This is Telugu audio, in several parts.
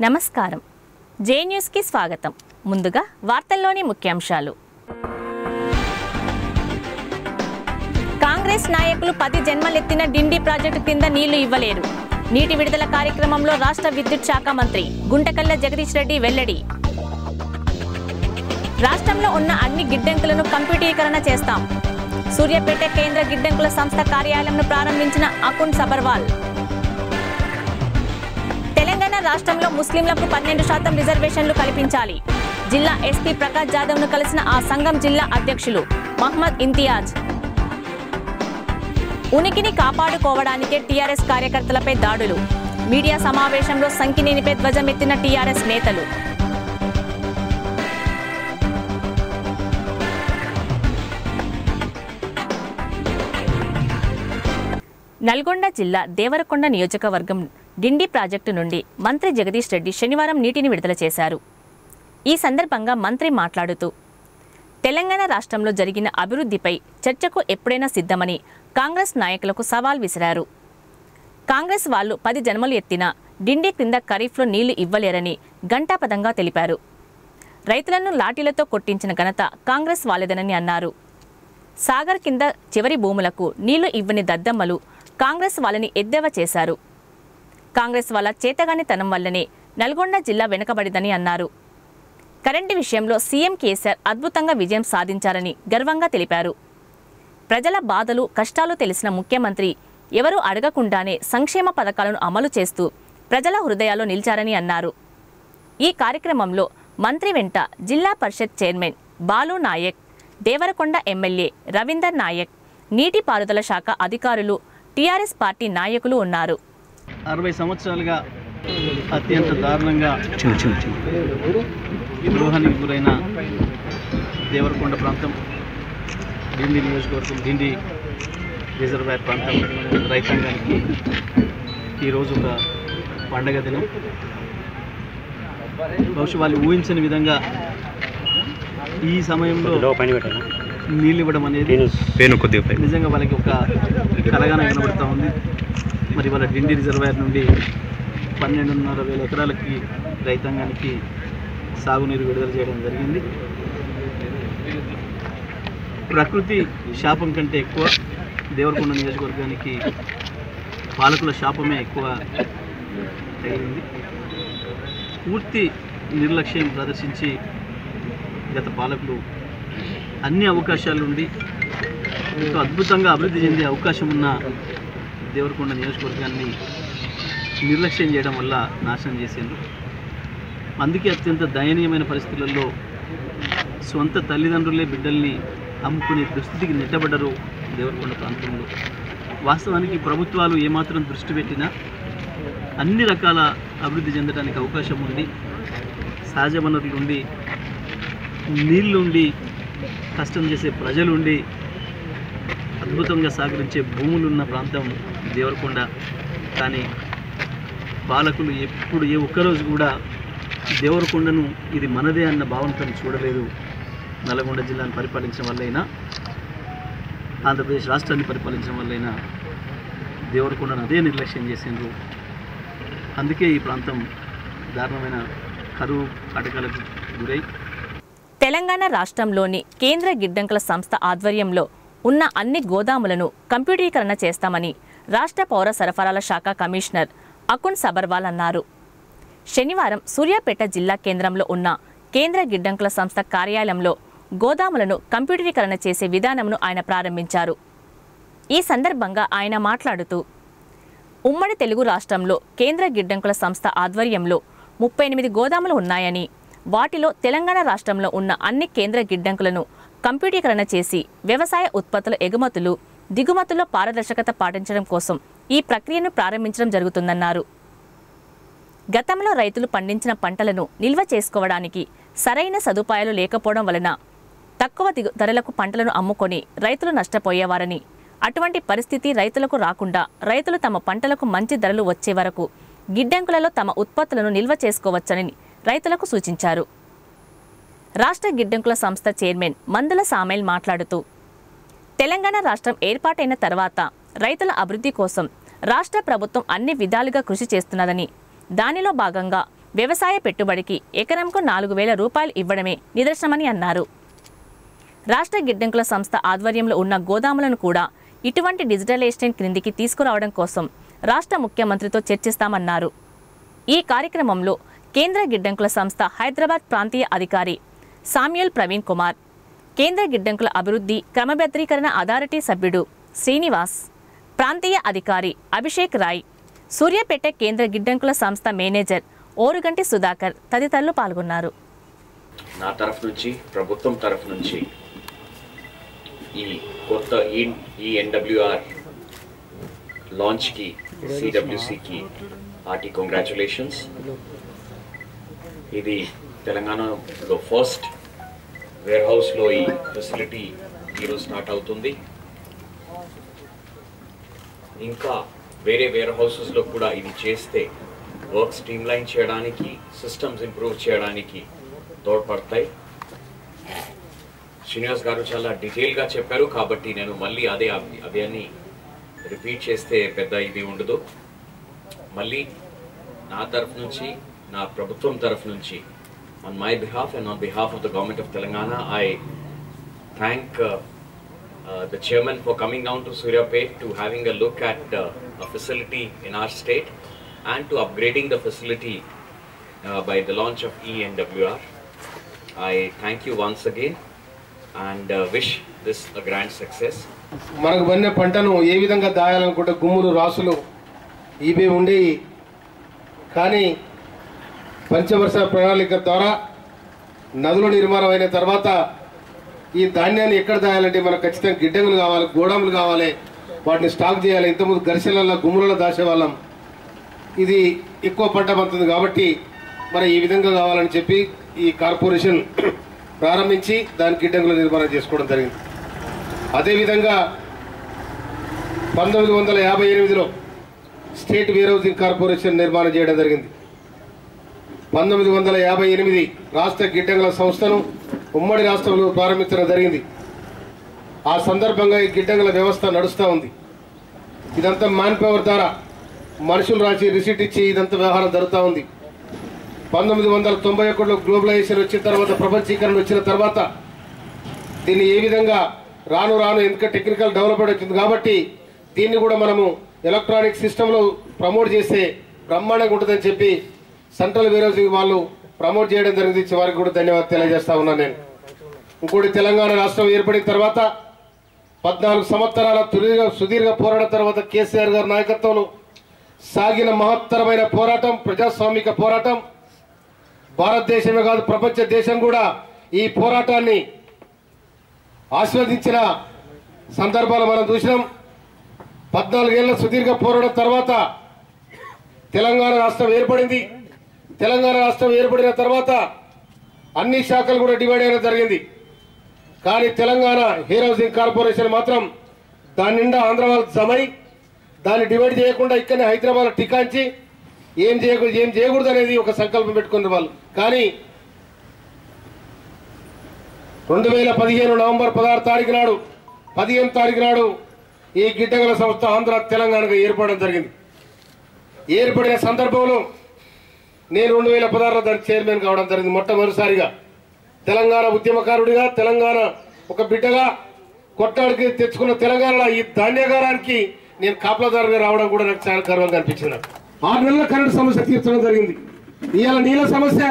నమస్కారం. జే న్యూస్ కి స్వాగతం. ముందుగా వార్తల్లోని ముఖ్యాంశాలు. కాంగ్రెస్ నాయకులు 10 జన్మలెత్తిన డిండి ప్రాజెక్టు కింద నీళ్లు ఇవ్వలేరు. నీటి విడుదల కార్యక్రమంలో రాష్ట్ర విద్యుత్ శాఖ మంత్రి గుంటకల్ల జగదీష్ రెడ్డి వెల్లడి. రాష్ట్రంలో ఉన్న అన్ని గిడ్డంకులను కంప్యూటీకరణ చేస్తాం. సూర్యాపేట కేంద్ర గిడ్డంకుల సంస్థ కార్యాలయంను ప్రారంభించిన అకున్ సబర్వాల్. తెలంగాణ రాష్ట్రంలో ముస్లింలకు 12% రిజర్వేషన్లు కల్పించాలి. జిల్లా ఎస్పీ ప్రకాష్ జాదవ్ ను కలిసిన ఆ సంఘం జిల్లా అధ్యక్షులు మహమ్మద్ ఇంతియాజ్. ఉనికిని కాపాడుకోవడానికే టీఆర్ఎస్ కార్యకర్తలపై దాడులు. మీడియా సమావేశంలో సంకినేనిపై ధ్వజమెత్తిన టీఆర్ఎస్ నేతలు. నల్గొండ జిల్లా దేవరకొండ నియోజకవర్గం డిండి ప్రాజెక్టు నుండి మంత్రి జగదీష్ రెడ్డి శనివారం నీటిని విడుదల చేశారు. ఈ సందర్భంగా మంత్రి మాట్లాడుతూ, తెలంగాణ రాష్ట్రంలో జరిగిన అభివృద్ధిపై చర్చకు ఎప్పుడైనా సిద్ధమని కాంగ్రెస్ నాయకులకు సవాల్ విసిరారు. కాంగ్రెస్ వాళ్లు 10 జన్మలు ఎత్తినా డిండి క్రింద ఖరీఫ్లో నీళ్లు ఇవ్వలేరని ఘంటాపథంగా తెలిపారు. రైతులను లాఠీలతో కొట్టించిన ఘనత కాంగ్రెస్ వాళ్ళదేనని అన్నారు. సాగర్ కింద చివరి భూములకు నీళ్లు ఇవ్వని దద్దమ్మలు కాంగ్రెస్ వాళ్ళని ఎద్దేవా చేశారు. కాంగ్రెస్ వాళ్ళ చేతగానితనం వల్లనే నల్గొండ జిల్లా వెనుకబడిందని అన్నారు. కరెంటు విషయంలో సీఎం కేసీఆర్ అద్భుతంగా విజయం సాధించారని గర్వంగా తెలిపారు. ప్రజల బాధలు కష్టాలు తెలిసిన ముఖ్యమంత్రి ఎవరూ అడగకుండానే సంక్షేమ పథకాలను అమలు చేస్తూ ప్రజల హృదయాల్లో నిలిచారని అన్నారు. ఈ కార్యక్రమంలో మంత్రి వెంట జిల్లా పరిషత్ చైర్మన్ బాలు నాయక్, దేవరకొండ ఎమ్మెల్యే రవీందర్ నాయక్, నీటిపారుదల శాఖ అధికారులు, టీఆర్ఎస్ పార్టీ నాయకులు ఉన్నారు. 60 సంవత్సరాలుగా అత్యంత దారుణంగా ద్రోహానికి గురైన దేవరకొండ ప్రాంతం, డిండి నియోజకవర్గం, డిండి రిజర్వాయర్ ప్రాంతం రైతాంగానికి ఈరోజు ఒక పండగ దినం. బహుశా వాళ్ళు ఊహించని విధంగా ఈ సమయంలో నీళ్ళు ఇవ్వడం అనేది నిజంగా వాళ్ళకి ఒక కలగానే కనబడుతూ ఉంది. మరి వాళ్ళ డిండి రిజర్వాయర్ నుండి 12,500 ఎకరాలకి రైతాంగానికి సాగునీరు విడుదల చేయడం జరిగింది. ప్రకృతి శాపం కంటే ఎక్కువ దేవరకొండ నియోజకవర్గానికి పాలకుల శాపమే ఎక్కువ తగిలింది. పూర్తి నిర్లక్ష్యం ప్రదర్శించి గత పాలకులు అన్ని అవకాశాల నుండి ఎంతో అద్భుతంగా అభివృద్ధి చెందే అవకాశం ఉన్న దేవరకొండ నియోజకవర్గాన్ని నిర్లక్ష్యం చేయడం వల్ల నాశనం చేసేందుకు. అందుకే అత్యంత దయనీయమైన పరిస్థితులలో సొంత తల్లిదండ్రులే బిడ్డల్ని అమ్ముకునే దుస్థితికి నెట్టబడ్డరు దేవరకొండ ప్రాంతంలో. వాస్తవానికి ప్రభుత్వాలు ఏమాత్రం దృష్టి పెట్టినా అన్ని రకాల అభివృద్ధి చెందడానికి అవకాశం ఉంది. సహజ వనరులుండి, నీళ్ళుండి, కష్టం చేసే ప్రజలుండి, అద్భుతంగా సహకరించే భూములున్న ప్రాంతం దేవరకొండ. కానీ పాలకులు ఎప్పుడు ఏ ఒక్కరోజు కూడా దేవరకొండను ఇది మనదే అన్న భావనతో చూడలేదు. నల్గొండ జిల్లాను పరిపాలించడం వల్లైనా, ఆంధ్రప్రదేశ్ రాష్ట్రాన్ని పరిపాలించడం వల్లైనా దేవరకొండను అదే నిర్లక్ష్యం చేసిండ్రు. అందుకే ఈ ప్రాంతం దారుణమైన కరువు కాటకాలకు గురై. తెలంగాణ రాష్ట్రంలోని కేంద్ర గిడ్డంకుల సంస్థ ఆధ్వర్యంలో ఉన్న అన్ని గోదాములను కంప్యూటీకరణ చేస్తామని రాష్ట్ర పౌర సరఫరాల శాఖ కమిషనర్ అకున్ సబర్వాల్ అన్నారు. శనివారం సూర్యాపేట జిల్లా కేంద్రంలో ఉన్న కేంద్ర గిడ్డంకుల సంస్థ కార్యాలయంలో గోదాములను కంప్యూటీకరణ చేసే విధానంను ఆయన ప్రారంభించారు. ఈ సందర్భంగా ఆయన మాట్లాడుతూ, ఉమ్మడి తెలుగు రాష్ట్రంలో కేంద్ర గిడ్డంకుల సంస్థ ఆధ్వర్యంలో 38 గోదాములు ఉన్నాయని, వాటిలో తెలంగాణ రాష్ట్రంలో ఉన్న అన్ని కేంద్ర గిడ్డంకులను కంప్యూటీకరణ చేసి వ్యవసాయ ఉత్పత్తుల ఎగుమతులు, దిగుమతుల్లో పారదర్శకత పాటించడం కోసం ఈ ప్రక్రియను ప్రారంభించడం జరుగుతుందన్నారు. గతంలో రైతులు పండించిన పంటలను నిల్వ చేసుకోవడానికి సరైన సదుపాయాలు లేకపోవడం వలన తక్కువ ధరలకు పంటలను అమ్ముకొని రైతులు నష్టపోయేవారని, అటువంటి పరిస్థితి రైతులకు రాకుండా రైతులు తమ పంటలకు మంచి ధరలు వచ్చే వరకు గిడ్డంకులలో తమ ఉత్పత్తులను నిల్వ చేసుకోవచ్చని రైతులకు సూచించారు. రాష్ట్ర గిడ్డంకుల సంస్థ చైర్మన్ మందుల సామేల్ మాట్లాడుతూ, తెలంగాణ రాష్ట్రం ఏర్పాటైన తర్వాత రైతుల అభివృద్ధి కోసం రాష్ట్ర ప్రభుత్వం అన్ని విధాలుగా కృషి చేస్తున్నదని, దానిలో భాగంగా వ్యవసాయ పెట్టుబడికి ఎకరంకు 4,000 రూపాయలు ఇవ్వడమే నిదర్శనమని అన్నారు. రాష్ట్ర గిడ్డంకుల సంస్థ ఆధ్వర్యంలో ఉన్న గోదాములను కూడా ఇటువంటి డిజిటలైజేషన్ క్రిందికి తీసుకురావడం కోసం రాష్ట్ర ముఖ్యమంత్రితో చర్చిస్తామన్నారు. ఈ కార్యక్రమంలో కేంద్ర గిడ్డంకుల సంస్థ హైదరాబాద్ ప్రాంతీయ అధికారి సామ్యూల్ ప్రవీణ్ కుమార్, కేంద్ర గిడ్డంకుల అభివృద్ధి క్రమబద్ధీకరణ అథారిటీ సభ్యుడు శ్రీనివాస్, ప్రాంతీయ అధికారి అభిషేక్ రాయ్, సూర్యాపేట కేంద్ర గిడ్డంకుల సంస్థ మేనేజర్ ఓరుగంటి సుధాకర్ తదితరులు పాల్గొన్నారు. నా తరఫు నుంచి, ప్రభుత్వం తరఫు నుంచి ఈ కొత్త ఈఎన్డబ్ల్యూఆర్ లాంచ్కి సిడబ్ల్యూసికి హార్టీ కంగ్రాచులేషన్స్. ఇది తెలంగాణలో ఫస్ట్ వేర్ హౌస్లో ఈ ఫెసిలిటీ ఈరోజు స్టార్ట్ అవుతుంది. ఇంకా వేరే వేర్ హౌసెస్లో కూడా ఇది చేస్తే వర్క్ స్ట్రీమ్లైన్ చేయడానికి, సిస్టమ్స్ ఇంప్రూవ్ చేయడానికి తోడ్పడతాయి. శ్రీనివాస్ గారు చాలా డీటెయిల్గా చెప్పారు కాబట్టి నేను మళ్ళీ అన్ని రిపీట్ చేస్తే పెద్ద ఇది ఉండదు. మళ్ళీ నా తరఫు నుంచి, నా ప్రభుత్వం తరఫు నుంచి, on my behalf and on behalf of the government of Telangana, I thank the chairman for coming down to Suryapet to having a look at a facility in our state and to upgrading the facility by the launch of ENWR. I thank you once again and wish this a grand success. మనకు వన్య పంటను ఏ విధంగా దాయాలనుకుంటే గుమ్ములు రాసులు ఇవే ఉండేవి. కానీ పంచవర్ష ప్రణాళిక ద్వారా నదుల నిర్మాణం అయిన తర్వాత ఈ ధాన్యాన్ని ఎక్కడ దాయాలంటే మనకు ఖచ్చితంగా గిడ్డంగులు కావాలి, గోడాములు కావాలి, వాటిని స్టాక్ చేయాలి. ఇంతకుముందు గరిసెలలో గుమ్ములలో దాచేవాళ్ళం. ఇది ఎక్కువ పంట పడుతుంది కాబట్టి మరి ఈ విధంగా కావాలని చెప్పి ఈ కార్పొరేషన్ ప్రారంభించి దాని గిడ్డంగుల నిర్మాణం చేసుకోవడం జరిగింది. అదేవిధంగా 1958లో స్టేట్ వేర్ హౌసింగ్ కార్పొరేషన్ నిర్మాణం చేయడం జరిగింది. 1958 రాష్ట్ర గిడ్డంగుల సంస్థను ఉమ్మడి రాష్ట్రంలో ప్రారంభించడం జరిగింది. ఆ సందర్భంగా ఈ గిడ్డంగుల వ్యవస్థ నడుస్తూ ఉంది. ఇదంతా మ్యాన్ పవర్ ద్వారా మనుషులు రాసి రిసీట్ ఇచ్చి ఇదంతా వ్యవహారం జరుగుతూ ఉంది. 1991లో గ్లోబలైజేషన్ వచ్చిన తర్వాత, ప్రపంచీకరణ వచ్చిన తర్వాత దీన్ని ఏ విధంగా రాను రాను ఎందుకంటే టెక్నికల్ డెవలప్మెంట్ వచ్చింది కాబట్టి దీన్ని కూడా మనము ఎలక్ట్రానిక్ సిస్టంలో ప్రమోట్ చేస్తే బ్రహ్మాండంగా ఉంటుందని చెప్పి సెంట్రల్ వేర్ హౌసింగ్ వాళ్ళు ప్రమోట్ చేయడం జరిగింది. వారికి కూడా ధన్యవాదాలు తెలియజేస్తా ఉన్నాను నేను. ఇంకోటి, తెలంగాణ రాష్ట్రం ఏర్పడిన తర్వాత 14 సంవత్సరాల సుదీర్ఘ పోరాటం తర్వాత కేసీఆర్ గారి నాయకత్వంలో సాగిన మహత్తరమైన పోరాటం, ప్రజాస్వామిక పోరాటం. భారతదేశమే కాదు ప్రపంచ దేశం కూడా ఈ పోరాటాన్ని ఆస్వాదించిన సందర్భాలు మనం చూసినాం. 14 ఏళ్ల సుదీర్ఘ పోరాటం తర్వాత తెలంగాణ రాష్ట్రం ఏర్పడింది. తెలంగాణ రాష్ట్రం ఏర్పడిన తర్వాత అన్ని శాఖలు కూడా డివైడ్ అయ్యడం జరిగింది. కానీ తెలంగాణ వేర్ హౌసింగ్ కార్పొరేషన్ మాత్రం దాని నిండా ఆంధ్ర వాళ్ళకి జమై దాన్ని డివైడ్ చేయకుండా ఇక్కడనే హైదరాబాద్ టికాంచి ఏం చేయకూడదు అనేది ఒక సంకల్పం పెట్టుకున్న వాళ్ళు. కానీ 2015 నవంబర్ 16 తారీఖు నాడు 15 తారీఖు నాడు ఈ గిడ్డంగుల సంస్థ ఆంధ్ర తెలంగాణగా ఏర్పడడం జరిగింది. ఏర్పడిన సందర్భంలో నేను 2016లో దానికి చైర్మన్ కావడం జరిగింది. మొట్టమొదటిసారిగా తెలంగాణ ఉద్యమకారుడిగా, తెలంగాణ ఒక బిడ్డగా కొట్టాడికి తెచ్చుకున్న తెలంగాణలో ఈ ధాన్యాగారానికి నేను కాపలాదారుగా రావడం కూడా నాకు చాలా గర్వంగా అనిపించింది. 6 నెలల కరెంటు సమస్య తీర్చడం జరిగింది. ఇవాళ నీళ్ళ సమస్య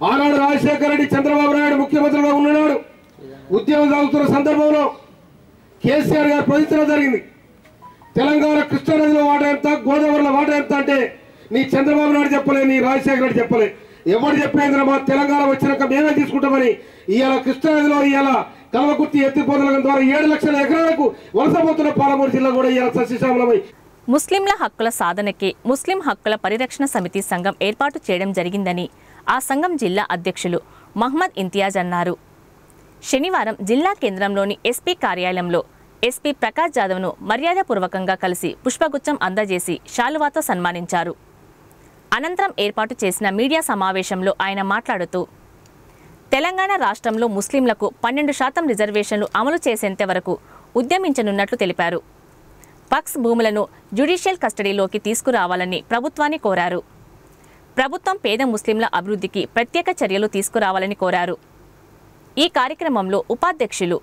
ఆనాడు రాజశేఖర రెడ్డి, చంద్రబాబు నాయుడు ముఖ్యమంత్రిగా ఉన్నాడు. ఉద్యమం సాగుతున్న సందర్భంలో కేసీఆర్ గారు ప్రకటించడం జరిగింది. తెలంగాణ కృష్ణానదిలో వాటా ఎంత, గోదావరిలో వాటా ఎంత అంటే నీ చంద్రబాబు నాయుడు చెప్పలే, నీ రాజశేఖర రెడ్డి చెప్పలే. ఎవరు చెప్పేంద్ర మా తెలంగాణ వచ్చినాక మేమే తీసుకుంటామని ఇవాళ కృష్ణానదిలో ఇవాళ కల్వకుర్తి ఎత్తిపోతల ద్వారా 7 లక్షల ఎకరాలకు వలసపోతున్న పాలమూరు జిల్లా కూడా ఇవాళ సస్యశ్యామలమై. ముస్లింల హక్కుల సాధనకే ముస్లిం హక్కుల పరిరక్షణ సమితి సంఘం ఏర్పాటు చేయడం జరిగిందని ఆ సంఘం జిల్లా అధ్యక్షులు మహ్మద్ ఇంతియాజ్ అన్నారు. శనివారం జిల్లా కేంద్రంలోని ఎస్పీ కార్యాలయంలో ఎస్పీ ప్రకాష్ జాదవ్ను మర్యాదపూర్వకంగా కలిసి పుష్పగుచ్చం అందజేసి శాలువాతో సన్మానించారు. అనంతరం ఏర్పాటు చేసిన మీడియా సమావేశంలో ఆయన మాట్లాడుతూ తెలంగాణ రాష్ట్రంలో ముస్లింలకు 12% రిజర్వేషన్లు అమలు చేసేంత వరకు ఉద్యమించనున్నట్లు తెలిపారు. పక్స్ భూములను జ్యుడిషియల్ కస్టడీలోకి తీసుకురావాలని ప్రభుత్వాన్ని కోరారు. ప్రభుత్వం పేద ముస్లింల అభివృద్ధికి ప్రత్యేక చర్యలు తీసుకురావాలని కోరారు. ఈ కార్యక్రమంలో ఉపాధ్యక్షులు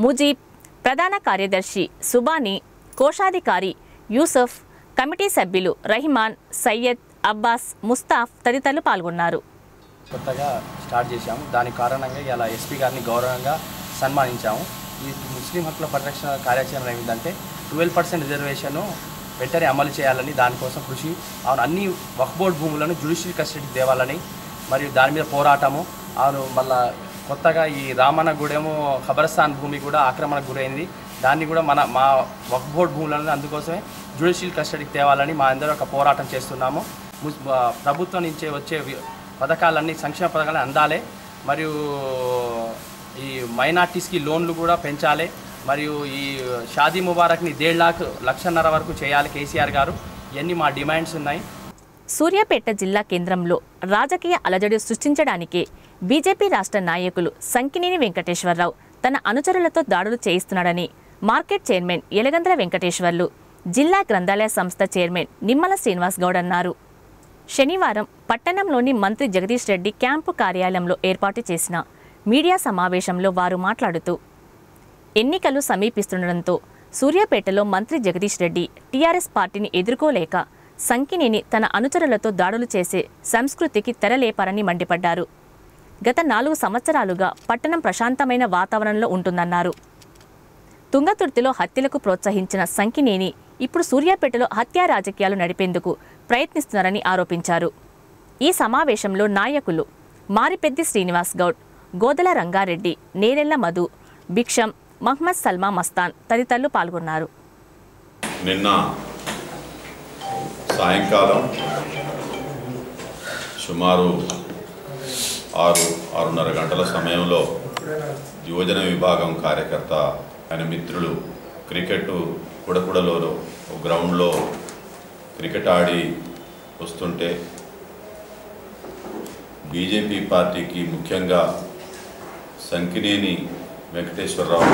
ముజీబ్, ప్రధాన కార్యదర్శి సుబానీ, కోశాధికారి యూసఫ్, కమిటీ సభ్యులు రహిమాన్, సయ్యద్, అబ్బాస్, ముస్తాఫ్ తదితరులు పాల్గొన్నారు. కొత్తగా స్టార్ట్ చేశాము. దాని కారణంగా ఇలా ఎస్పీ గారిని గౌరవంగా సన్మానించాము. ఈ ముస్లిం హక్కుల పరిరక్షణ కార్యాచరణ ఏమిటంటే 12% రిజర్వేషను వెంటనే అమలు చేయాలని, దానికోసం కృషి, అన్ని వక్ఫ్ బోర్డు భూములను జ్యుడిషియల్ కస్టడీకి తేవాలని మరియు దాని మీద పోరాటము. మళ్ళా కొత్తగా ఈ రామన్నగూడెము ఖబరస్థాన్ భూమి కూడా ఆక్రమణకు గురైంది. దాన్ని కూడా మా వక్ఫ్ బోర్డు భూములను అందుకోసమే జ్యుడిషియల్ కస్టడీకి తేవాలని మా అందరూ ఒక పోరాటం చేస్తున్నాము. ప్రభుత్వం నుంచి వచ్చే పథకాలన్నీ, సంక్షేమ పథకాలు అందాలి. మరియు ఈ మైనార్టీస్కి లోన్లు కూడా పెంచాలి. మరియు ఈ షాదీ ముబారక్ని 1.5 లక్షన్నర వరకు చేయాలి కేసీఆర్ గారు. ఇవన్నీ మా డిమాండ్స్ ఉన్నాయి. సూర్యాపేట జిల్లా కేంద్రంలో రాజకీయ అలజడి సృష్టించడానికే బీజేపీ రాష్ట్ర నాయకులు సంకినేని వెంకటేశ్వరరావు తన అనుచరులతో దాడులు చేయిస్తున్నాడని మార్కెట్ చైర్మన్ ఎలగంద్ర వెంకటేశ్వర్లు, జిల్లా గ్రంథాలయ సంస్థ చైర్మన్ నిమ్మల శ్రీనివాస్ గౌడ్ అన్నారు. శనివారం పట్టణంలోని మంత్రి జగదీష్ రెడ్డి క్యాంపు కార్యాలయంలో ఏర్పాటు చేసిన మీడియా సమావేశంలో వారు మాట్లాడుతూ, ఎన్నికలు సమీపిస్తుండటంతో సూర్యాపేటలో మంత్రి జగదీష్ రెడ్డి టీఆర్ఎస్ పార్టీని ఎదుర్కోలేక సంకినేని తన అనుచరులతో దాడులు చేసే సంస్కృతికి తెరలేపారని మండిపడ్డారు. గత 4 సంవత్సరాలుగా పట్టణం ప్రశాంతమైన వాతావరణంలో ఉంటుందన్నారు. తుంగతుర్తిలో హత్యలకు ప్రోత్సహించిన సంకినేని ఇప్పుడు సూర్యాపేటలో హత్యా రాజకీయాలు నడిపేందుకు ప్రయత్నిస్తున్నారని ఆరోపించారు. ఈ సమావేశంలో నాయకులు మారిపెద్ది శ్రీనివాస్ గౌడ్, గోదల రంగారెడ్డి, నేరెళ్ల మధు, భిక్షం, మహ్మద్ సల్మా మస్తాన్ తదితరులు పాల్గొన్నారు. నిన్న సాయంకాలం సుమారు 6-6:30 గంటల సమయంలో యువజన విభాగం కార్యకర్త ఆయన మిత్రులు క్రికెట్ కుడకుడలో గ్రౌండ్లో క్రికెట్ ఆడి వస్తుంటే బీజేపీ పార్టీకి ముఖ్యంగా సంకినేని వెంకటేశ్వరరావు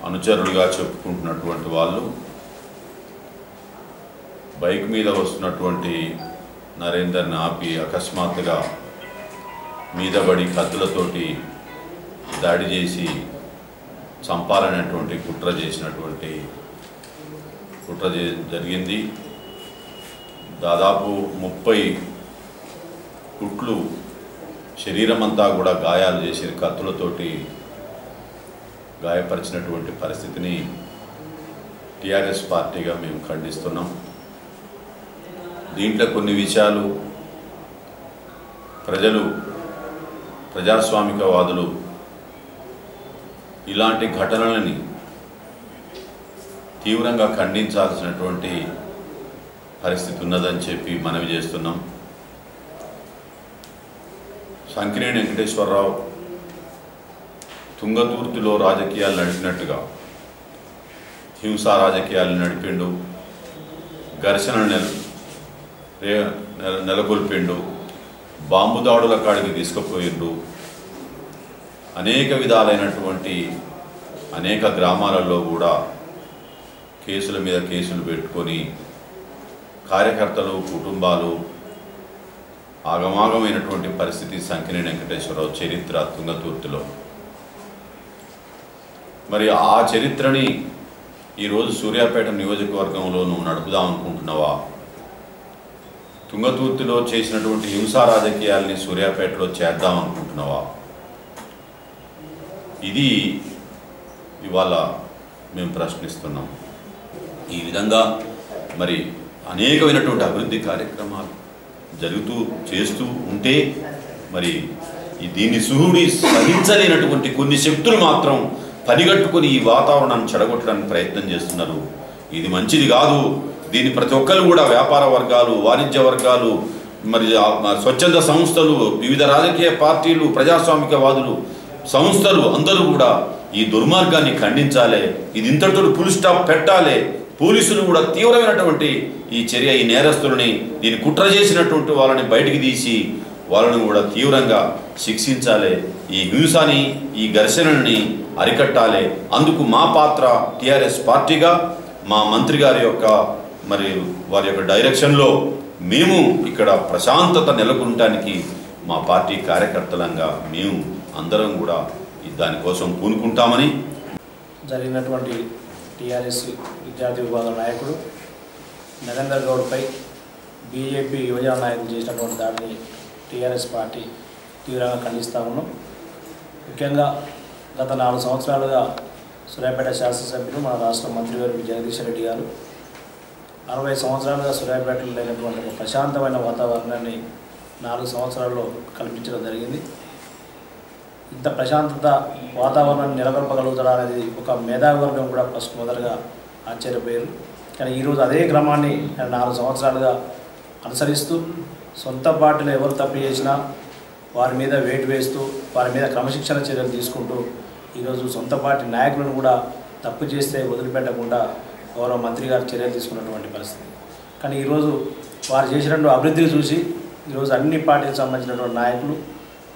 అనుచరులుగా చెప్పుకుంటున్నటువంటి వాళ్ళు బైక్ మీద వస్తున్నటువంటి నరేందర్ని ఆపి అకస్మాత్తుగా మీదబడి కత్తులతోటి దాడి చేసి చంపాలనేటువంటి కుట్ర జరిగింది. దాదాపు 30 కుట్లు, శరీరం అంతా కూడా గాయాలు చేసి కత్తులతోటి గాయపరిచినటువంటి పరిస్థితిని టీఆర్ఎస్ పార్టీగా మేము ఖండిస్తున్నాం. దీంట్లో కొన్ని విషయాలు ప్రజాస్వామికవాదులు ఇలాంటి ఘటనలని తీవ్రంగా ఖండించాల్సినటువంటి పరిస్థితి ఉన్నదని చెప్పి మనవి చేస్తున్నాం. సంకినేని వెంకటేశ్వరరావు తుంగతుర్తిలో రాజకీయాలు నడిపినట్టుగా హింసా రాజకీయాలు నడిపిండు, ఘర్షణలు నెలకొల్పిండు, బాంబు దాడుల కాడికి తీసుకుపోయిండు. అనేక విధాలైనటువంటి అనేక గ్రామాలలో కూడా కేసుల మీద కేసులు పెట్టుకొని కార్యకర్తలు, కుటుంబాలు ఆగమాగమైనటువంటి పరిస్థితి సంకినేని వెంకటేశ్వరరావు చరిత్ర తుంగతుర్తిలో. మరి ఆ చరిత్రని ఈరోజు సూర్యాపేట నియోజకవర్గంలో నువ్వు నడుపుదాం అనుకుంటున్నావా? తుంగతుర్తిలో చేసినటువంటి హింసా రాజకీయాల్ని సూర్యాపేటలో చేద్దాం అనుకుంటున్నావా? ఇది ఇవాళ మేము ప్రశ్నిస్తున్నాం. ఈ విధంగా మరి అనేకమైనటువంటి అభివృద్ధి కార్యక్రమాలు చేస్తూ ఉంటే మరి దీన్ని సహించలేనటువంటి కొన్ని శక్తులు మాత్రం పనిగట్టుకొని ఈ వాతావరణాన్ని చెడగొట్టడానికి ప్రయత్నం చేస్తున్నారు. ఇది మంచిది కాదు. దీన్ని ప్రతి ఒక్కరు కూడా వ్యాపార వర్గాలు, వాణిజ్య వర్గాలు, మరి స్వచ్ఛంద సంస్థలు, వివిధ రాజకీయ పార్టీలు, ప్రజాస్వామికవాదులు సంస్థలు అందరూ కూడా ఈ దుర్మార్గాన్ని ఖండించాలి. ఇది ఇంతటితో ఫుల్ స్టాప్ పెట్టాలి. పోలీసులు కూడా తీవ్రమైనటువంటి ఈ చర్య, ఈ నేరస్తులని, దీన్ని కుట్ర చేసినటువంటి వాళ్ళని బయటికి తీసి వాళ్ళని కూడా తీవ్రంగా శిక్షించాలి. ఈ హింసని, ఈ ఘర్షణని అరికట్టాలి. అందుకు మా పాత్ర టీఆర్ఎస్ పార్టీగా మా మంత్రి గారి యొక్క మరి వారి యొక్క డైరెక్షన్లో మేము ఇక్కడ ప్రశాంతత నెలకొనడానికి మా పార్టీ కార్యకర్తలంగా మేము అందరం కూడా దానికోసం పూనుకుంటామని జరిగినటువంటి టీఆర్ఎస్ విద్యార్థి విభాగం నాయకుడు నరేందర్ గౌడ్పై బీజేపీ యువజన నాయకులు చేసినటువంటి దాడిని టీఆర్ఎస్ పార్టీ తీవ్రంగా ఖండిస్తూ ఉన్నాం. ముఖ్యంగా గత 4 సంవత్సరాలుగా సూర్యాపేట శాసనసభ్యులు మన రాష్ట్ర మంత్రివర్యులు జగదీష్ రెడ్డి గారు 60 సంవత్సరాలుగా సూర్యాపేటలో లేనటువంటి ఒక ప్రశాంతమైన వాతావరణాన్ని 4 సంవత్సరాల్లో కల్పించడం జరిగింది. ఇంత ప్రశాంతత వాతావరణాన్ని నెలకొల్పగలుగుతాడా అనేది ఒక మేధావర్గం కూడా ఫస్ట్ మొదలుగా ఆశ్చర్యపోయారు. కానీ ఈరోజు అదే క్రమాన్ని 4 సంవత్సరాలుగా అనుసరిస్తూ సొంత పార్టీలో ఎవరు తప్పు చేసినా వారి మీద వేటు వేస్తూ వారి మీద క్రమశిక్షణ చర్యలు తీసుకుంటూ ఈరోజు సొంత పార్టీ నాయకులను కూడా తప్పు చేస్తే వదిలిపెట్టకుండా గౌరవ మంత్రి గారు చర్యలు తీసుకున్నటువంటి పరిస్థితి. కానీ ఈరోజు వారు చేసినటువంటి అభివృద్ధిని చూసి ఈరోజు అన్ని పార్టీలకు సంబంధించినటువంటి నాయకులు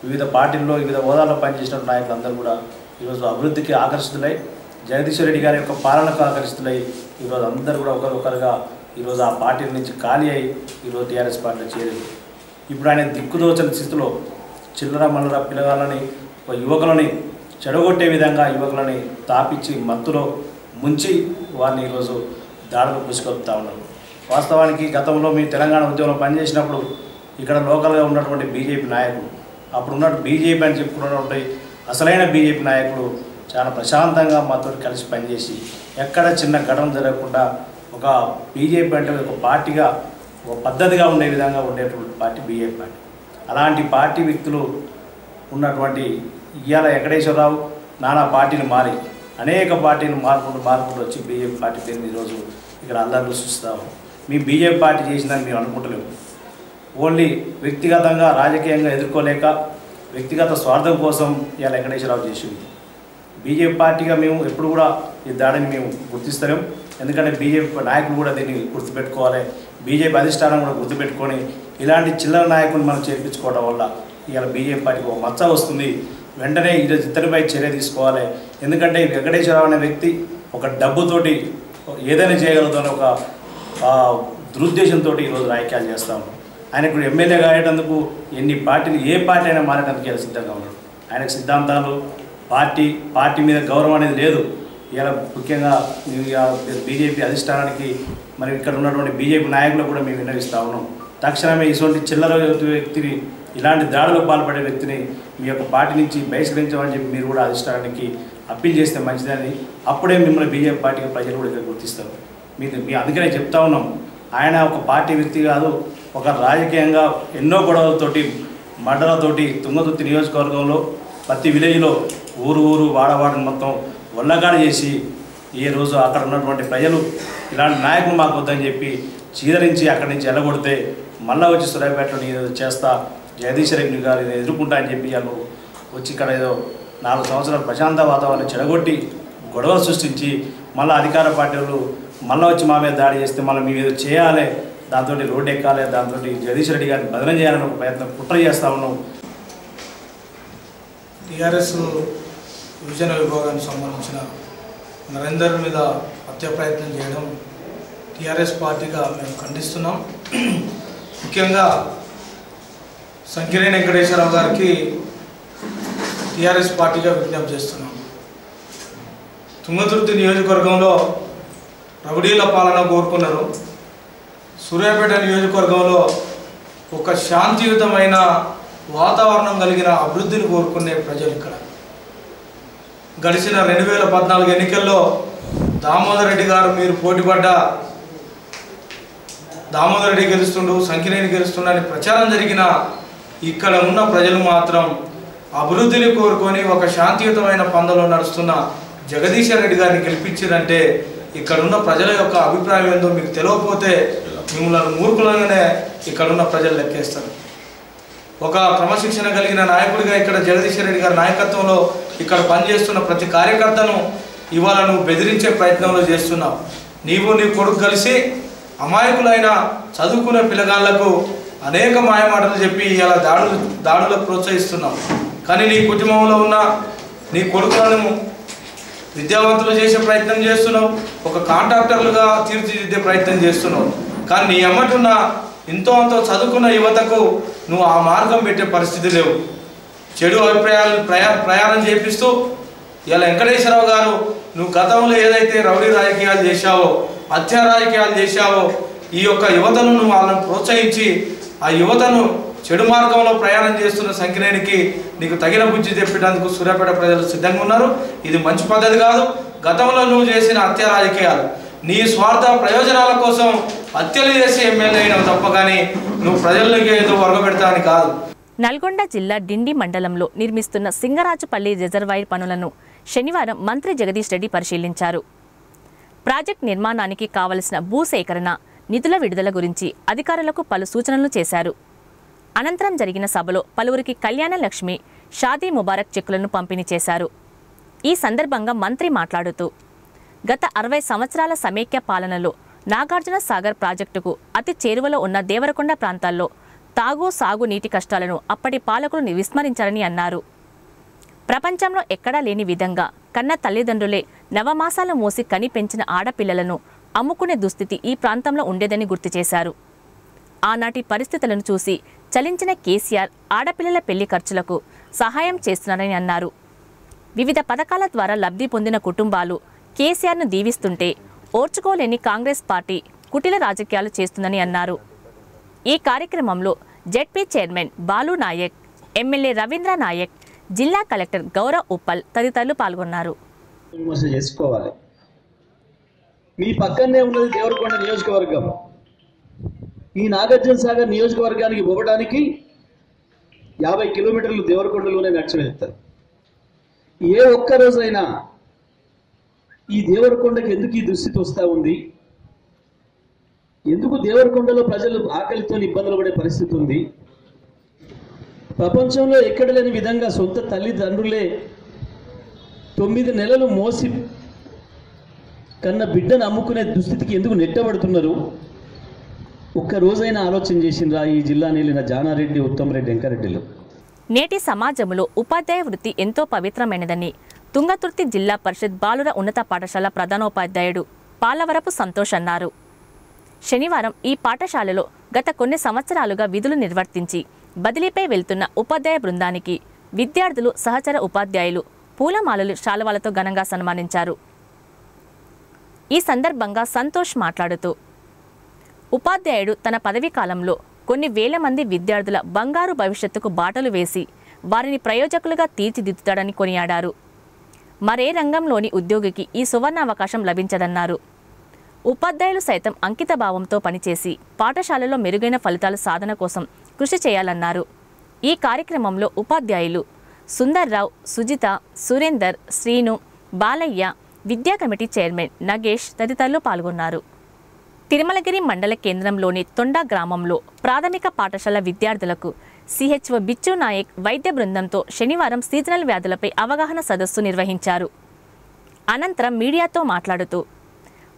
వివిధ పార్టీల్లో వివిధ హోదాల్లో పనిచేసిన నాయకులు అందరూ కూడా ఈరోజు అభివృద్ధికి ఆకర్షితులై జగదీశ్వర్ రెడ్డి గారి యొక్క పాలనకు ఆకర్షితులై ఈరోజు అందరూ కూడా ఒకరొకరుగా ఈరోజు ఆ పార్టీల నుంచి ఖాళీ అయి ఈరోజు టీఆర్ఎస్ పార్టీలో చేరింది. ఇప్పుడు ఆయన దిక్కుదోచని స్థితిలో చిల్లర మల్లర పిల్లగాళ్ళని ఒక యువకులని చెడగొట్టే విధంగా యువకులని తాపించి మత్తులో ముంచి వారిని ఈరోజు దాడులు పుసుకొలుపుతూ ఉన్నారు. వాస్తవానికి గతంలో మీ తెలంగాణ ఉద్యమంలో పనిచేసినప్పుడు ఇక్కడ లోకల్గా ఉన్నటువంటి బీజేపీ నాయకులు అప్పుడు ఉన్న బీజేపీ అని చెప్పుకున్నటువంటి అసలైన బీజేపీ నాయకులు చాలా ప్రశాంతంగా మాతో కలిసి పనిచేసి ఎక్కడ చిన్న ఘటన జరగకుండా ఒక బీజేపీ అంటే ఒక పార్టీగా ఒక పద్ధతిగా ఉండే విధంగా ఉండేటువంటి పార్టీ బీజేపీ పార్టీ. అలాంటి పార్టీ వ్యక్తులు ఉన్నటువంటి ఇవాళ వెంకటేశ్వరరావు నానా పార్టీలు మారి అనేక పార్టీలు మార్పుకుంటూ వచ్చి బీజేపీ పార్టీ పేరు ఈరోజు ఇక్కడ అందరూ సృష్టిస్తాము. మీ బీజేపీ పార్టీ చేసిందని మేము అనుకుంటలేము. ఓన్లీ వ్యక్తిగతంగా రాజకీయంగా ఎదుర్కోలేక వ్యక్తిగత స్వార్థం కోసం ఇవాళ వెంకటేశ్వరరావు చేసింది. బీజేపీ పార్టీగా మేము ఎప్పుడు కూడా ఈ దాడిని మేము గుర్తిస్తలేము. ఎందుకంటే బీజేపీ నాయకులు కూడా దీన్ని గుర్తుపెట్టుకోవాలి. బీజేపీ అధిష్టానం కూడా గుర్తుపెట్టుకొని ఇలాంటి చిల్లర నాయకులు మనం చేర్పించుకోవడం వల్ల ఇవాళ బీజేపీ పార్టీకి ఒక మచ్చ వస్తుంది. వెంటనే ఈరోజు ఇతడిపై చర్య తీసుకోవాలి. ఎందుకంటే వెంకటేశ్వరరావు అనే వ్యక్తి ఒక డబ్బుతోటి ఏదైనా చేయగలుగుతాను ఒక దురుద్దేశంతో ఈరోజు రాజకీయాలు చేస్తూ ఉన్నాం. ఆయనకు ఎమ్మెల్యేగా అయ్యేటందుకు ఎన్ని పార్టీలు ఏ పార్టీ అయినా మారేటందుకు ఇలా సిద్ధంగా ఉన్నాడు. ఆయనకు సిద్ధాంతాలు పార్టీ మీద గౌరవం అనేది లేదు. ఇలా ముఖ్యంగా బీజేపీ అధిష్టానానికి మరి ఇక్కడ ఉన్నటువంటి బీజేపీ నాయకులకు కూడా మేము విన్నవిస్తూ ఉన్నాం. తక్షణమే ఇటువంటి చిల్లర వ్యక్తిని ఇలాంటి దాడులకు పాల్పడే వ్యక్తిని మీ యొక్క పార్టీ నుంచి బహిష్కరించమని చెప్పి మీరు కూడా అధిష్టానానికి అప్పీల్ చేస్తే మంచిదని అప్పుడే మిమ్మల్ని బీజేపీ పార్టీగా ప్రజలు కూడా ఇక్కడ గుర్తిస్తారు. మీ అందుకనే చెప్తా ఉన్నాం, ఆయన ఒక పార్టీ వ్యక్తి కాదు, ఒక రాజకీయంగా ఎన్నో గొడవలతోటి మండలతోటి తుంగతుర్తి నియోజకవర్గంలో ప్రతి విలేజ్లో ఊరు వాడవాడని మొత్తం వల్లగాడ చేసి ఏ రోజు అక్కడ ఉన్నటువంటి ప్రజలు ఇలాంటి నాయకులు మాకు వద్దని చెప్పి చీదరించి అక్కడి నుంచి ఎల్లగొడితే మళ్ళీ వచ్చి సూర్యాపేటలో నేను చేస్తా జగదీష్ రెడ్డి గారు ఎదుర్కొంటా అని చెప్పి వాళ్ళు వచ్చి ఇక్కడ ఏదో 4 సంవత్సరాలు ప్రశాంత వాతావరణం చెడగొట్టి గొడవలు సృష్టించి మళ్ళీ అధికార పార్టీలు మళ్ళీ వచ్చి మా మీద దాడి చేస్తే మళ్ళీ మీ మీద చేయాలి, దాంతో రోడ్డు ఎక్కాలి, దాంతో జగదీష్ రెడ్డి గారిని బదనం చేయాలని ఒక ప్రయత్నం కుట్ర చేస్తూ ఉన్నాం. టీఆర్ఎస్ యువజన విభాగానికి సంబంధించిన నరేందర్ మీద హత్య ప్రయత్నం చేయడం టీఆర్ఎస్ పార్టీగా మేము ఖండిస్తున్నాం. ముఖ్యంగా సంకిరేణి వెంకటేశ్వరరావు గారికి టీఆర్ఎస్ పార్టీగా విజ్ఞప్తి చేస్తున్నాం. తుంగతుర్తి నియోజకవర్గంలో రౌడీల పాలన కోరుకున్నారు. సూర్యాపేట నియోజకవర్గంలో ఒక శాంతియుతమైన వాతావరణం కలిగిన అభివృద్ధిని కోరుకునే ప్రజలు ఇక్కడ గడిచిన 2014 ఎన్నికల్లో దామోదర్ రెడ్డి గారు మీరు పోటీపడ్డ దామోదర్ రెడ్డి గెలుస్తుండు, సంకిరేణి గెలుస్తుండు అని ప్రచారం జరిగిన ఇక్కడ ఉన్న ప్రజలు మాత్రం అభివృద్ధిని కోరుకొని ఒక శాంతియుతమైన పందలో నడుస్తున్న జగదీశ్వర్ రెడ్డి గారిని గెలిపించారంటే ఇక్కడున్న ప్రజల యొక్క అభిప్రాయం ఏందో మీకు తెలియకపోతే మిమ్మల్ని మూర్ఖులంగానే ఇక్కడున్న ప్రజలు లెక్కేస్తారు. ఒక క్రమశిక్షణ కలిగిన నాయకుడిగా ఇక్కడ జగదీశ్వర్ రెడ్డి గారి నాయకత్వంలో ఇక్కడ పనిచేస్తున్న ప్రతి కార్యకర్తను ఇవాళ నువ్వు బెదిరించే ప్రయత్నంలో చేస్తున్నావు. నీ కొడుకు కలిసి అమాయకులైన చదువుకునే పిల్లగాళ్లకు అనేక మాయమాటలు చెప్పి ఇలా దాడులకు ప్రోత్సహిస్తున్నావు. కానీ నీ కుటుంబంలో ఉన్న నీ కొడుకులను విద్యావంతులు చేసే ప్రయత్నం చేస్తున్నావు, ఒక కాంట్రాక్టర్లుగా తీర్చిదిద్దే ప్రయత్నం చేస్తున్నావు. కానీ నీ అమ్మటున్న ఎంతో అంతో చదువుకున్న యువతకు నువ్వు ఆ మార్గం పెట్టే పరిస్థితి లేవు. చెడు అభిప్రాయాలు ప్రయాణం చేపిస్తూ ఇలా వెంకటేశ్వరరావు గారు నువ్వు గతంలో ఏదైతే రౌడీ రాజకీయాలు చేశావో, హత్యా రాజకీయాలు చేశావో, ఈ యొక్క యువతను నువ్వు వాళ్ళని ప్రోత్సహించి ఆ యువతను చెడు మార్గంలో ప్రయాణం చేస్తున్న సంఖ్యనేనికి నీకు తగిన బుద్ధి చెప్పేందుకు సూర్యాపేట ప్రజలు సిద్ధంగా ఉన్నారు. ఇది మంచి పద్ధతి కాదు. గతంలో నువ్వు చేసిన హత్యా రాజకీయాలు నీ స్వార్థ ప్రయోజనాల కోసం హత్యలు చేసి ఎమ్మెల్యే అయినావు తప్ప కానీ నువ్వు ప్రజల్లోకి ఏదో వర్గపెడతాని కాదు. నల్గొండ జిల్లా డిండి మండలంలో నిర్మిస్తున్న సింగరాజుపల్లి రిజర్వాయర్ పనులను శనివారం మంత్రి జగదీష్ రెడ్డి పరిశీలించారు. ప్రాజెక్టు నిర్మాణానికి కావలసిన భూసేకరణ, నిధుల విడుదల గురించి అధికారులకు పలు సూచనలు చేశారు. అనంతరం జరిగిన సభలో పలువురికి కళ్యాణ లక్ష్మి, షాదీ ముబారక్ చెక్కులను పంపిణీ చేశారు. ఈ సందర్భంగా మంత్రి మాట్లాడుతూ, గత 60 సంవత్సరాల సమైక్య పాలనలో నాగార్జున సాగర్ ప్రాజెక్టుకు అతి చేరువలో ఉన్న దేవరకొండ ప్రాంతాల్లో తాగు సాగు నీటి కష్టాలను అప్పటి పాలకులు విస్మరించారని అన్నారు. ప్రపంచంలో ఎక్కడా లేని విధంగా కన్న తల్లిదండ్రులే నవమాసాలు మోసి కని పెంచిన ఆడపిల్లలను అమ్ముకునే దుస్థితి ఈ ప్రాంతంలో ఉండేదని గుర్తు చేశారు. ఆనాటి పరిస్థితులను చూసి చలించిన కేసీఆర్ ఆడపిల్లల పెళ్లి ఖర్చులకు సహాయం చేస్తున్నారని అన్నారు. వివిధ పథకాల ద్వారా లబ్ధి పొందిన కుటుంబాలు కేసీఆర్ను దీవిస్తుంటే ఓర్చుకోలేని కాంగ్రెస్ పార్టీ కుటిల రాజకీయాలు చేస్తుందని అన్నారు. ఈ కార్యక్రమంలో ZP chairman Balu Nayak, MLA Ravindra Nayak, జిల్లా కలెక్టర్ గౌరవ్ ఉప్పల్ తదితరులు పాల్గొన్నారు. చేసుకోవాలి. మీ పక్కనే ఉన్నది దేవరకొండ నియోజకవర్గం. ఈ నాగార్జున సాగర్ నియోజకవర్గానికి పోవడానికి 50 కిలోమీటర్లు దేవరకొండలోనే నడిచి వెళ్తారు. ఏ ఒక్క రోజైనా ఈ దేవరకొండకి ఎందుకు ఈ దుస్థితి వస్తూ ఉంది, ఎందుకు దేవరకొండలో ప్రజలు ఆకలితో ఇబ్బందులు పడే పరిస్థితి ఉంది, ప్రపంచంలో ఎక్కడ లేని విధంగా సొంత తల్లిదండ్రులే 9 నెలలు మోసి కన్న బిడ్డను అమ్ముకునే దుస్థితికి ఎందుకు నెట్టబడుతున్నారు? ఒక్క రోజైనా ఆలోచన చేసిండ్రా ఈ జిల్లా నేలిన జానారెడ్డి, ఉత్తమ్ రెడ్డి, వెంకరెడ్డిలు? నేటి సమాజంలో ఉపాధ్యాయ వృత్తి ఎంతో పవిత్రమైనదని తుంగతుర్తి జిల్లా పరిషత్ బాలుర ఉన్నత పాఠశాల ప్రధానోపాధ్యాయుడు పాలవరపు సంతోష్ అన్నారు. శనివారం ఈ పాఠశాలలో గత కొన్ని సంవత్సరాలుగా విధులు నిర్వర్తించి బదిలీపై వెళ్తున్న ఉపాధ్యాయ బృందానికి విద్యార్థులు, సహచర ఉపాధ్యాయులు పూలమాలలు, శాలువాలతో ఘనంగా సన్మానించారు. ఈ సందర్భంగా సంతోష్ మాట్లాడుతూ, ఉపాధ్యాయుడు తన పదవీ కాలంలో కొన్ని వేల మంది విద్యార్థుల బంగారు భవిష్యత్తుకు బాటలు వేసి వారిని ప్రయోజకులుగా తీర్చిదిద్దుతాడని కొనియాడారు. మరే రంగంలోని ఉద్యోగికి ఈ సువర్ణావకాశం లభించదన్నారు. ఉపాధ్యాయులు సైతం అంకిత భావంతో పనిచేసి పాఠశాలలో మెరుగైన ఫలితాల సాధన కోసం కృషి చేయాలన్నారు. ఈ కార్యక్రమంలో ఉపాధ్యాయులు సుందర్రావు, సుజిత, సురేందర్, శ్రీను, బాలయ్య, విద్యా కమిటీ చైర్మన్ నగేష్ తదితరులు పాల్గొన్నారు. తిరుమలగిరి మండల కేంద్రంలోని తొండా గ్రామంలో ప్రాథమిక పాఠశాల విద్యార్థులకు సిహెచ్ఓ బిచ్చు నాయక్ వైద్య బృందంతో శనివారం సీజనల్ వ్యాధులపై అవగాహన సదస్సు నిర్వహించారు. అనంతరం మీడియాతో మాట్లాడుతూ,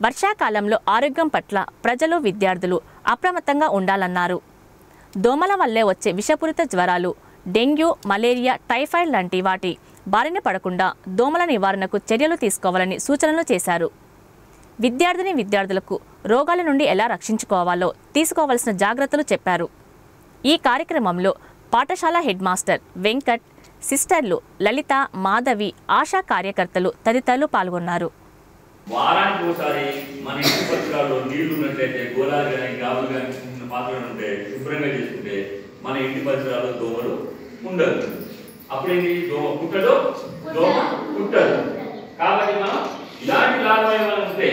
వర్షాకాలంలో ఆరోగ్యం పట్ల ప్రజలు, విద్యార్థులు అప్రమత్తంగా ఉండాలన్నారు. దోమల వల్లే వచ్చే విషపూరిత జ్వరాలు, డెంగ్యూ, మలేరియా, టైఫాయిడ్ లాంటి వాటి బారిన పడకుండా దోమల నివారణకు చర్యలు తీసుకోవాలని సూచనలు చేశారు. విద్యార్థులకు రోగాల నుండి ఎలా రక్షించుకోవాలో తీసుకోవాల్సిన జాగ్రత్తలు చెప్పారు. ఈ కార్యక్రమంలో పాఠశాల హెడ్ మాస్టర్ వెంకట్, సిస్టర్లు లలిత, మాధవి, ఆశా కార్యకర్తలు తదితరులు పాల్గొన్నారు. వారానికి ఒకసారి మన ఇంటి పరిసరాల్లో నీళ్లు ఉన్నట్లయితే గోళాలు కానీ గాబులు కానీ చిన్న పాత్రలు ఉంటే శుభ్రంగా చేసుకుంటే మన ఇంటి పరిసరాల్లో దోమలు ఉండదు. అప్పుడేంటి దోమ పుట్టదు, దోమ పుట్టదు. కాబట్టి మనం ఇలాంటి లాభాలు ఏమైనా ఉంటే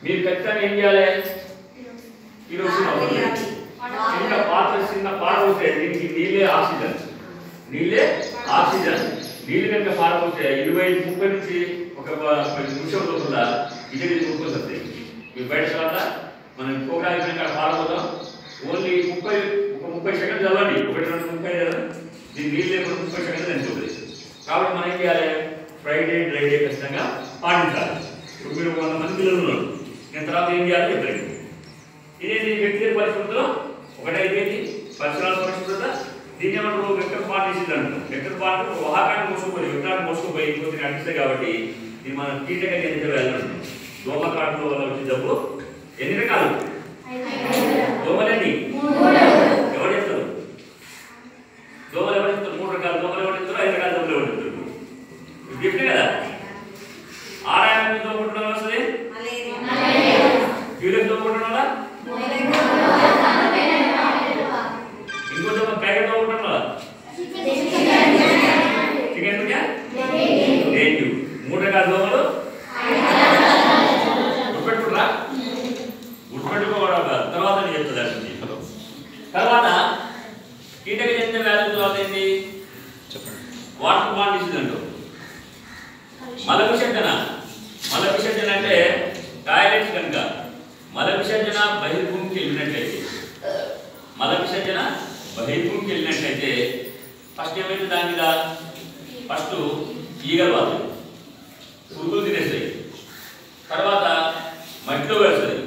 మీరు ఖచ్చితంగా ఏం చేయాలి? ఈరోజు చిన్న పాత్ర, చిన్న పాడవుతే దీనికి నీళ్ళే ఆక్సిజన్, నీళ్ళు కనుక పారబోతే 20-30 నుంచి ఒక 10 నిమిషం లోపల ఇద్దరి గ్లూకోజ్ వస్తాయి. మీ బయట తర్వాత మనం ఇంకొకటి కనుక పారబోతాం. ఓన్లీ 30 సెకండ్లు చదవండి, 1-2-30 కదా, దీని నీళ్ళు లేకుండా 30 సెకండ్లు చనిపోతుంది. కాబట్టి మనం ఏం చేయాలి? ఫ్రైడే, డ్రైడే ఖచ్చితంగా పాటించాలి. ఇప్పుడు మీరు 100 మంది పిల్లలు ఉన్నారు, నేను తర్వాత ఏం చేయాలి చెప్పండి. ఇదేంటి వ్యక్తిగత పరిశుభ్రతలో ఒకటైపోయింది. పరిసరాల పరిశుభ్రత దీన్ని ఏమంటారు? వెక్టర్ పార్ట్ చేసింది అంటారు. వెక్టర్ పార్ట్ వాహకాన్ని మోసుకుపోయి, విత్తనాన్ని మోసుకుపోయి కొద్దిగా అనిపిస్తాయి. కాబట్టి ఇది మన కీటక జనిత వ్యాధులు. దోమ కాటుల వల్ల వచ్చే జబ్బు ఎన్ని రకాలు? దోమలండి ఎవరు చెప్తారు? దోమలు ఎవరు చెప్తారు? 3 రకాల దోమలు ఎవరు చెప్తారు? 5 రకాల దోమలు ఎవరు చెప్తారు? చెప్పిన కదా. ఆరాయాన్ని దోమకుంటున్న వస్తుంది, క్యూరియస్ దోమకుంటున్న ఇంకో దోమ ప్యాకెట్ దోమకుంటున్న చికెన్ డెంగ్యూ. 3 రకాల దోమలు గుర్తుపెట్టుకురా, గుర్తుపెట్టుకోవడం తర్వాత నేను చెప్తాను. తర్వాత కీటకజన్య వ్యాధుల తర్వాత ఏంటి? వాటర్ బాండ్ డిసీజ్ అంటూ మల విసర్జన. మల విసర్జన అంటే టాయిలెట్స్ కనుక మల విసర్జన బహిర్భూమికి వెళ్ళినట్లయితే, మల విసర్జన బహిర్భూమికి వెళ్ళినట్లయితే ఫస్ట్ ఏమైతే దాని మీద ఫస్ట్ ఈగలు వాతాయి, పురుగులు తినేస్తాయి. తర్వాత మట్టిలో కలుస్తుంది,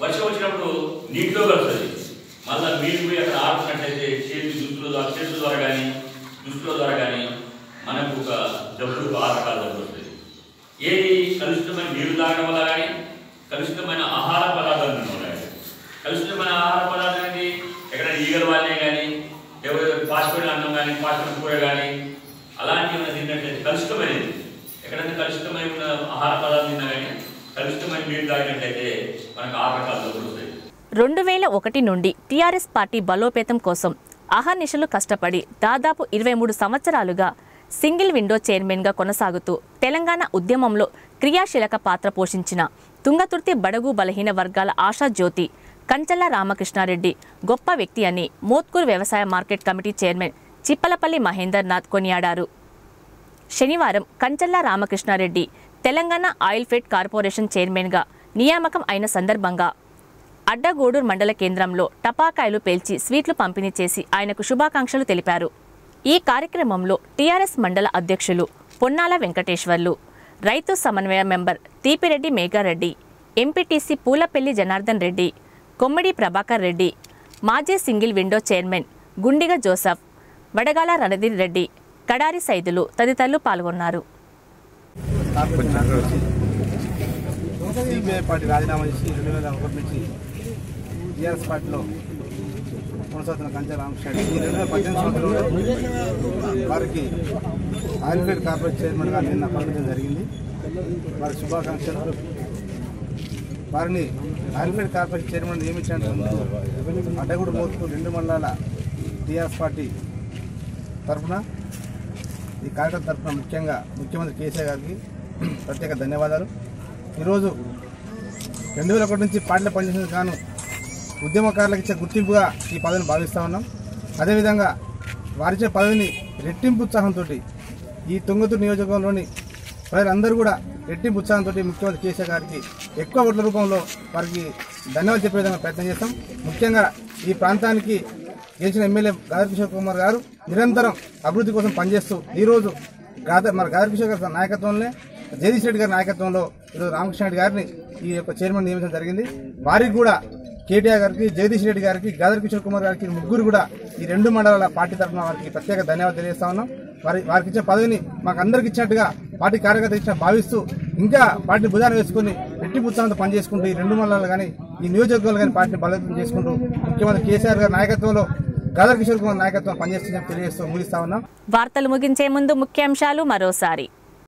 వర్షం వచ్చినప్పుడు నీటిలో కలుస్తుంది. మళ్ళీ నీళ్ళు పోయి అక్కడ ఆడుతున్నట్లయితే చేతుల ద్వారా కానీ దుస్తుల ద్వారా కానీ మనకు ఒక జబ్బులు 6 రకాల జబ్బులు వస్తుంది. ఏది? కలుషితమైన నీరు తాగడం వల్ల కానీ, కలుషితమైన ఆహార పదార్థాలు తినడం వల్ల కానీ. కలుషితమైన ఆహార పదార్థాలు ఏంటి? ఎక్కడైనా ఈగల వాళ్ళే కానీ, ఎవరైనా పాచిపోయిన అన్నం కానీ, పాచిపోయిన కూర కానీ అలాంటివి ఏమైనా తిన్నట్లయితే కలుషితమైనది. ఎక్కడైనా కలుషితమైన ఆహార పదార్థాలు తిన్నా కానీ, కలుషితమైన నీరు తాగినట్లయితే మనకు 6 రకాల జబ్బులు వస్తాయి. 2001 నుండి టీఆర్ఎస్ పార్టీ బలోపేతం కోసం అహర్నిశలు కష్టపడి దాదాపు 23 సంవత్సరాలుగా సింగిల్ విండో చైర్మన్గా కొనసాగుతూ తెలంగాణ ఉద్యమంలో క్రియాశీలక పాత్ర పోషించిన తుంగతుర్తి బడుగు బలహీన వర్గాల ఆశాజ్యోతి కంచల్ల రామకృష్ణారెడ్డి గొప్ప వ్యక్తి అని మోత్కూరు వ్యవసాయ market committee chairman Chippalapalli Mahender Nath కొనియాడారు. శనివారం Kanchalla Ramakrishnareddy Telangana oil fed corporation చైర్మన్గా నియామకం అయిన సందర్భంగా అడ్డగూడూరు మండల కేంద్రంలో టపాకాయలు పేల్చి స్వీట్లు పంపిణీ చేసి ఆయనకు శుభాకాంక్షలు తెలిపారు. ఈ కార్యక్రమంలో టీఆర్ఎస్ మండల అధ్యక్షులు పొన్నాల వెంకటేశ్వర్లు, రైతు సమన్వయ మెంబర్ తీపిరెడ్డి మేఘారెడ్డి, ఎంపీటీసీ పూలపల్లి జనార్దన్ రెడ్డి, కొమ్మిడి ప్రభాకర్ రెడ్డి, మాజీ single window chairman Gundiga Joseph, Vadagala Ranadheer Reddy, Kadari Saidulu తదితరులు పాల్గొన్నారు. సిపిఐ పార్టీ రాజీనామా చేసి 2001 నుంచి టీఆర్ఎస్ పార్టీలో కొనసాగుతున్న కంచల్ల రామకృష్ణారెడ్డి ఈ 2018 సంవత్సరంలో వారికి ఆయిల్ ఫెడ్ కార్పొరేషన్ చైర్మన్గా నిన్న ప్రకటించడం జరిగింది. వారికి శుభాకాంక్షలు. వారిని ఆయిల్ ఫెడ్ కార్పొరేషన్ చైర్మన్ నియమించినందుకు అడ్డగూడు మోత్కూరు 2 మండలాల టీఆర్ఎస్ పార్టీ తరఫున, ఈ కార్యక్రమం తరఫున ముఖ్యంగా ముఖ్యమంత్రి కేసీఆర్ గారికి ప్రత్యేక ధన్యవాదాలు. ఈరోజు 2001 నుంచి పార్టీలో పనిచేసిన గాను ఉద్యమకారులకు ఇచ్చే గుర్తింపుగా ఈ పదవిని భావిస్తూ ఉన్నాం. అదేవిధంగా వారిచ్చే పదవిని రెట్టింపు ఉత్సాహంతో ఈ తుంగతుర్తి నియోజకవర్గంలోని ప్రజలందరూ కూడా రెట్టింపు ఉత్సాహంతో ముఖ్యమంత్రి కేసీఆర్ గారికి ఎక్కువ ఓట్ల రూపంలో వారికి ధన్యవాదాలు చెప్పే విధంగా ప్రయత్నం చేస్తాం. ముఖ్యంగా ఈ ప్రాంతానికి గెలిచిన ఎమ్మెల్యే గాదర్ కిషోర్ కుమార్ గారు నిరంతరం అభివృద్ధి కోసం పనిచేస్తూ ఈరోజు మరి గాదర్ కిషోర్ గారి నాయకత్వంలోనే జగదీష్ రెడ్డి గారి నాయకత్వంలో ఈరోజు రామకృష్ణారెడ్డి గారిని ఈ యొక్క చైర్మన్ నియమించడం జరిగింది. వారికి కూడా కేటీఆర్ గారికి, జగదీష్ రెడ్డి గారికి, గాదర్ కిషోర్ కుమార్ గారికి ముగ్గురు కూడా ఈ 2 మండలాల పార్టీ తరఫున వారికి ప్రత్యేక ధన్యవాదాలు తెలియజేస్తా ఉన్నాం. వారికి ఇచ్చే పదవిని మాకు అందరికి ఇచ్చినట్టుగా పార్టీ కార్యకర్త ఇచ్చిన భావిస్తూ ఇంకా పార్టీ భుజాన వేసుకుని రెట్టింపు ఉత్సాహంతో పనిచేసుకుంటూ ఈ 2 మండలాలు కానీ ఈ నియోజకవర్గాలు కానీ పార్టీని బలోపేతం చేసుకుంటూ ముఖ్యమంత్రి కేసీఆర్ గారి నాయకత్వంలో గాదర్ కిషోర్ కుమార్ నాయకత్వం పనిచేస్తుందని తెలియజేస్తూ ముగిస్తా ఉన్నాం. వార్తలు ముగించే ముందు ముఖ్యాంశాలు మరోసారి.